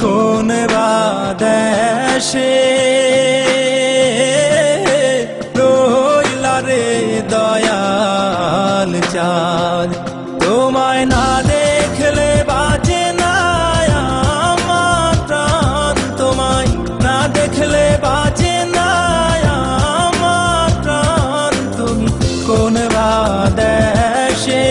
কোন বাদেশে রইলা রে দয়াল চাঁদ, তোমায় না দেখলে বাঁচে না আমার প্রাণ, তোমায় না দেখলে বাঁচে না আমার প্রাণ। তুমি কোন বাদেশে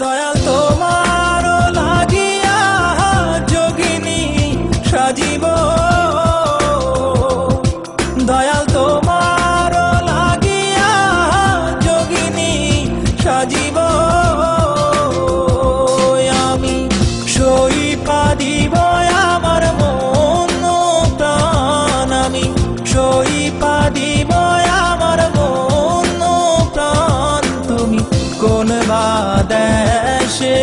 দয়াল তোমার লাগিয়া যোগিনী সাজিব, দয়াল তোমার লাগিয়া যোগিনী সাজিব। আমি সই পাদিব আমার মন প্রাণ, আমি সই পাদিব আমার মন প্রাণ। তুমি কোন বাদেশে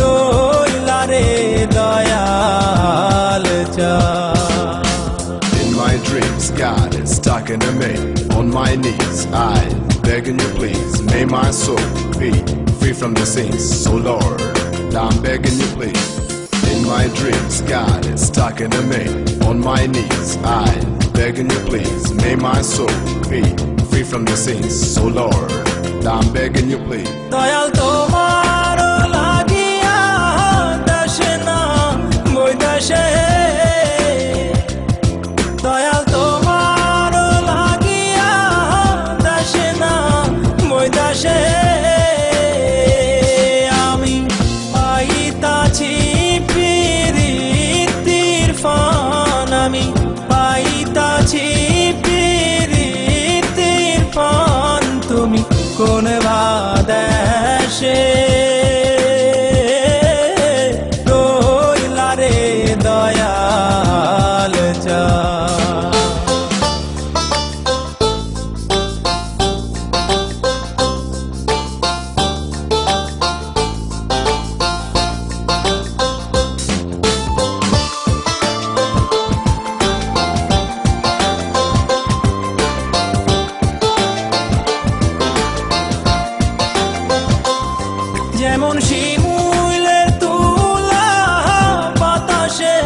রইলা রে দয়াল চাঁদ। In my dreams, God is talking to me. On my knees, I begging you please, may my soul be free from the sins. So Lord, I'm begging you please. In my dreams, God is talking to me. On my knees, I begging you please, may my soul be free from the sins. So Lord, I'm begging you please. Dayal তোমার লাগিয়া দেশে না বৈদেশে, দয়াল তোমার লাগিয়া দেশে না বৈদেশে। আমি পাইতাছি প্রীতির ফান, আমি পাইতাছি প্রীতির ফান। তুমি কোন বাদেশে রইলা রে দয়াল চাঁদ। যেমন শিমুলের তুলা বাতাসে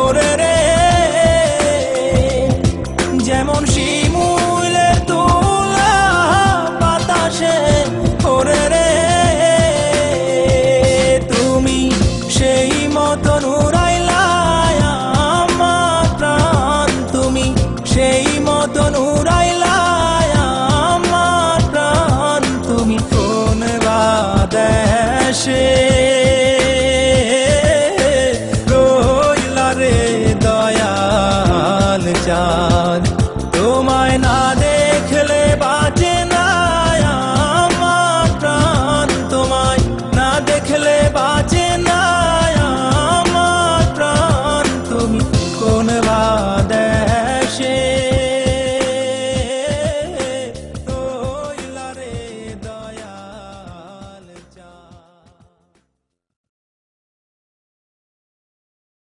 ওরে রে, যেমন শিমুলের তুলা বাতাসে ওরে রে। তুমি সেই মতন উড়াইলা আমার প্রাণ, তুমি সেই মতন উড়াইলা আমার প্রাণ। তুমি কোন বাদেশে রইলা রে দয়াল চাঁদ,